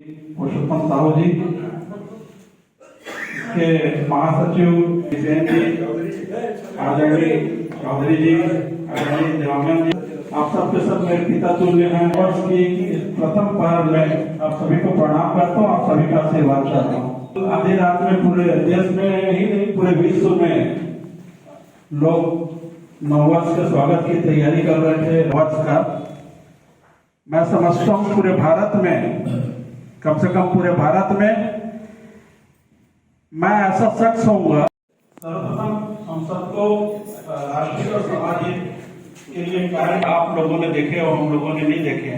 पुरुषोत्तम साहू जी के महासचिव जैन जी, आदरणीय चौधरी जी, आदरणीय देवांगन जी, आप सबके सब मेरे पिता तुल्य हैं। वर्ष की प्रथम पहल में आप सभी को प्रणाम करता हूँ, आप सभी का आशीर्वाद चाहता हूँ। आधी रात में पूरे देश में ही नहीं, पूरे विश्व में लोग नववर्ष के स्वागत की तैयारी कर रहे थे। वर्ष का मैं समझता हूँ पूरे भारत में, कम से कम पूरे भारत में मैं ऐसा शख्स होऊंगा। सर्वप्रथम हम सबको राष्ट्रीय और सामाजिक के लिए कार्य आप लोगों ने देखे और हम लोगों ने नहीं देखे।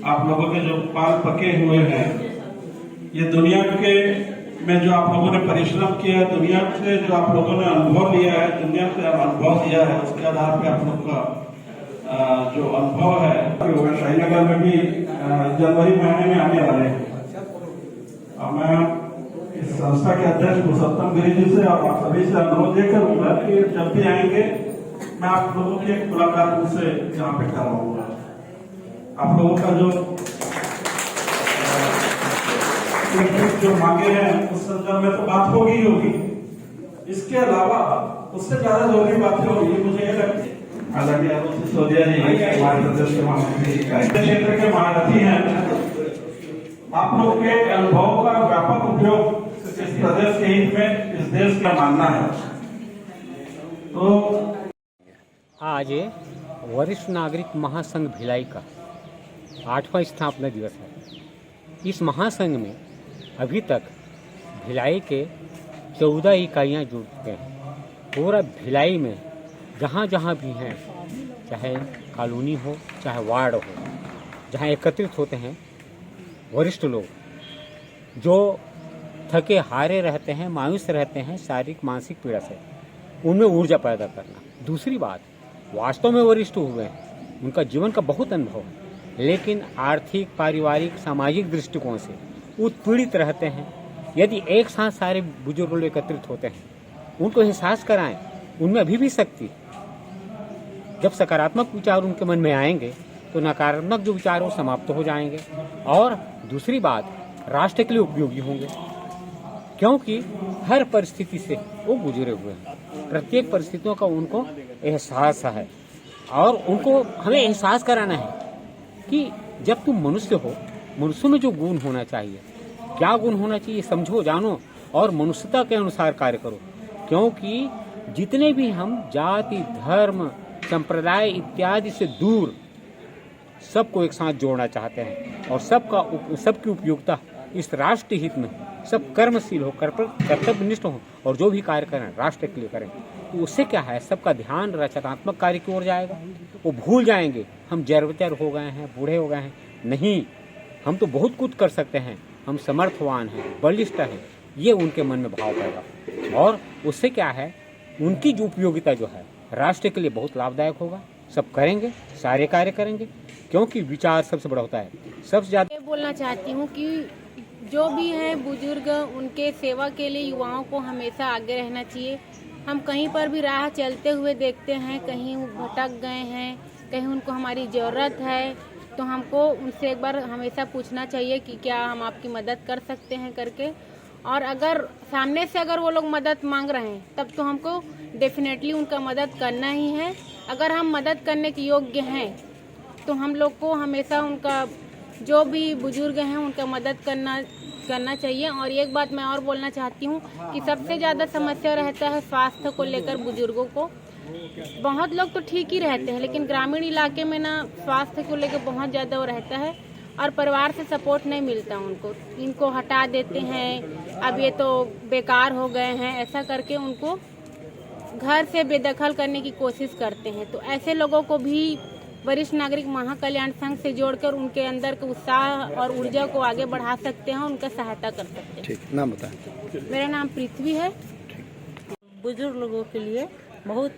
आप लोगों के जो पाल पके हुए हैं, ये दुनिया के में जो आप लोगों ने परिश्रम किया है, दुनिया से जो आप लोगों ने अनुभव लिया है, दुनिया से अनुभव लिया है, उसके आधार पर आप लोग का जो अनुभव है श्रीनगर में भी जनवरी महीने में आने वाले हैं। मैं इस संस्था के अध्यक्ष पुरुषोत्तम गिरी जी से और आप सभी से अनुरोध ये करूंगा कि जब भी आएंगे मैं आप लोगों की एक मुलाकात उनसे यहाँ पे करवाऊंगा। आप लोगों का जो मांगे हैं उस संदर्भ में तो बात होगी ही होगी। इसके अलावा उससे ज्यादा जरूरी बातें होगी मुझे ये लगती है। आदरणीय सिसोदिया जी हमारे प्रदेश के महामंत्री क्षेत्र के महारथी हैं। आप लोग के अनुभव का व्यापक उपयोग इस प्रदेश के हित में इस देश का मानना है। तो आज वरिष्ठ नागरिक महासंघ भिलाई का 8वां स्थापना दिवस है। इस महासंघ में अभी तक भिलाई के 14 इकाइयाँ जुड़ चुके हैं। पूरा भिलाई में जहाँ जहाँ भी हैं, चाहे कॉलोनी हो चाहे वार्ड हो, जहाँ एकत्रित होते हैं वरिष्ठ लोग, जो थके हारे रहते हैं, मायूस रहते हैं शारीरिक मानसिक पीड़ा से, उनमें ऊर्जा पैदा करना। दूसरी बात, वास्तव में वरिष्ठ हुए हैं, उनका जीवन का बहुत अनुभव है, लेकिन आर्थिक पारिवारिक सामाजिक दृष्टिकोण से उत्पीड़ित रहते हैं। यदि एक साथ सारे बुजुर्ग लोग एकत्रित होते हैं, उनको एहसास कराएं, उनमें अभी भी शक्ति। जब सकारात्मक विचार उनके मन में आएंगे तो नकारात्मक जो विचार वो समाप्त हो जाएंगे। और दूसरी बात, राष्ट्र के लिए उपयोगी होंगे, क्योंकि हर परिस्थिति से वो गुजरे हुए हैं। प्रत्येक परिस्थितियों का उनको एहसास है और उनको हमें एहसास कराना है कि जब तुम मनुष्य हो, मनुष्य में जो गुण होना चाहिए, क्या गुण होना चाहिए समझो, जानो और मनुष्यता के अनुसार कार्य करो। क्योंकि जितने भी हम जाति धर्म संप्रदाय इत्यादि से दूर सबको एक साथ जोड़ना चाहते हैं और सबकी उपयोगिता इस राष्ट्र हित में, सब कर्मशील हो, कर्तव्यनिष्ठ हो और जो भी कार्य करें राष्ट्र के लिए करें। तो उससे क्या है, सबका ध्यान रचनात्मक कार्य की ओर जाएगा। वो भूल जाएंगे हम जर्वतर हो गए हैं, बूढ़े हो गए हैं। नहीं, हम तो बहुत कुछ कर सकते हैं, हम समर्थवान हैं, बलिष्ठ हैं, ये उनके मन में भाव पैदा। और उससे क्या है, उनकी जो उपयोगिता जो है राष्ट्र के लिए बहुत लाभदायक होगा। सब करेंगे, सारे कार्य करेंगे, क्योंकि विचार सबसे बड़ा होता है। सबसे ज्यादा बोलना चाहती हूँ कि जो भी हैं बुजुर्ग, उनके सेवा के लिए युवाओं को हमेशा आगे रहना चाहिए। हम कहीं पर भी राह चलते हुए देखते हैं, कहीं भटक गए हैं, कहीं उनको हमारी ज़रूरत है, तो हमको उनसे एक बार हमेशा पूछना चाहिए कि क्या हम आपकी मदद कर सकते हैं करके। और अगर सामने से अगर वो लोग मदद मांग रहे हैं तब तो हमको डेफिनेटली उनका मदद करना ही है। अगर हम मदद करने के योग्य हैं तो हम लोग को हमेशा उनका, जो भी बुजुर्ग हैं उनका मदद करना चाहिए। और एक बात मैं और बोलना चाहती हूँ कि सबसे ज़्यादा समस्या रहता है स्वास्थ्य को लेकर बुजुर्गों को। बहुत लोग तो ठीक ही रहते हैं, लेकिन ग्रामीण इलाके में ना स्वास्थ्य को लेकर बहुत ज़्यादा वो रहता है और परिवार से सपोर्ट नहीं मिलता उनको। इनको हटा देते हैं, अब ये तो बेकार हो गए हैं, ऐसा करके उनको घर से बेदखल करने की कोशिश करते हैं। तो ऐसे लोगों को भी वरिष्ठ नागरिक महाकल्याण संघ से जोड़कर उनके अंदर के उत्साह और ऊर्जा को आगे बढ़ा सकते हैं, उनका सहायता कर सकते हैं। ठीक, नाम बताएं। मेरा नाम पृथ्वी है। बुजुर्ग लोगों के लिए बहुत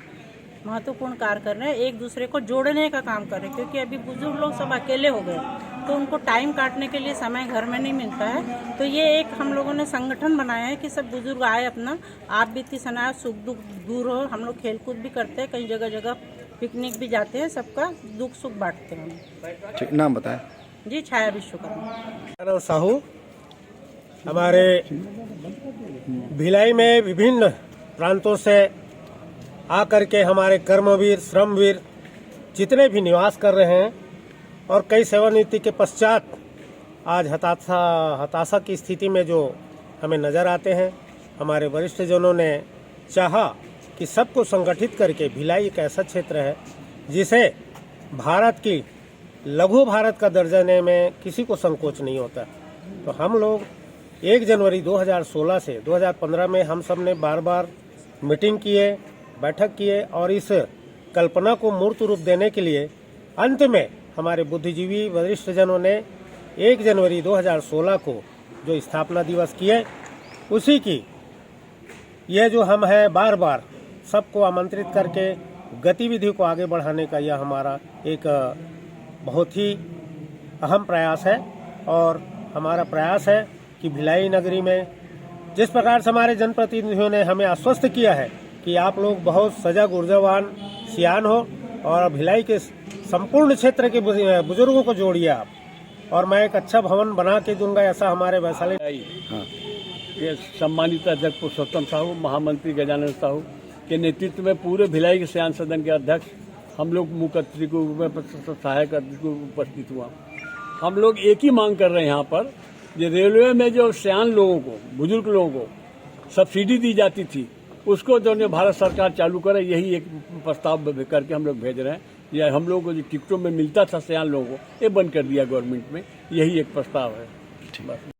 महत्वपूर्ण कार्य कर रहे हैं, एक दूसरे को जोड़ने का काम कर रहे हैं। क्योंकि अभी बुजुर्ग लोग सब अकेले हो गए, तो उनको टाइम काटने के लिए समय घर में नहीं मिलता है। तो ये एक हम लोगों ने संगठन बनाया है कि सब बुजुर्ग आए, अपना आप बीती सनाह सुख दुख दूर हो। हम लोग खेलकूद भी करते हैं, कई जगह पिकनिक भी जाते हैं, सबका दुख सुख बांटते हैं। ठीक, नाम बताएं। जी छाया विश्वकर्मा। मेरा नाम साहू। हमारे भिलाई में विभिन्न प्रांतों से आकर के हमारे कर्मवीर श्रमवीर जितने भी निवास कर रहे हैं और कई सेवानिवृत्ति के पश्चात आज हताशा की स्थिति में जो हमें नजर आते हैं। हमारे वरिष्ठ जनों ने चाहा कि सबको संगठित करके भिलाई एक ऐसा क्षेत्र है जिसे भारत की लघु भारत का दर्जा देने में किसी को संकोच नहीं होता। तो हम लोग 1 जनवरी 2016 से 2015 में हम सब ने बार बार मीटिंग किए, बैठक किए और इस कल्पना को मूर्त रूप देने के लिए अंत में हमारे बुद्धिजीवी वरिष्ठ जनों ने 1 जनवरी 2016 को जो स्थापना दिवस किए, उसी की यह जो हम है बार बार सबको आमंत्रित करके गतिविधि को आगे बढ़ाने का यह हमारा एक बहुत ही अहम प्रयास है। और हमारा प्रयास है कि भिलाई नगरी में जिस प्रकार से हमारे जनप्रतिनिधियों ने हमें आश्वस्त किया है कि आप लोग बहुत सजग ऊर्जावान सियान हो और भिलाई के संपूर्ण क्षेत्र के बुजुर्गों को जोड़िए आप, और मैं एक अच्छा भवन बना के दूंगा, ऐसा हमारे वैशाली ये सम्मानित अध्यक्ष पुरुषोत्तम साहू, महामंत्री गजानन साहू के नेतृत्व में पूरे भिलाई के सयान सदन के अध्यक्ष हम लोग मुख्य अतिथि के रूप में सहायक अतिथि को उपस्थित हुआ। हम लोग एक ही मांग कर रहे हैं यहाँ पर, ये रेलवे में जो सयान लोगों को, बुजुर्ग लोगों को सब्सिडी दी जाती थी, उसको जो भारत सरकार चालू करे, यही एक प्रस्ताव करके हम लोग भेज रहे हैं। या हम लोगों को जो टिकटों में मिलता था सयान लोगों को, ये बंद कर दिया गवर्नमेंट में, यही एक प्रस्ताव है।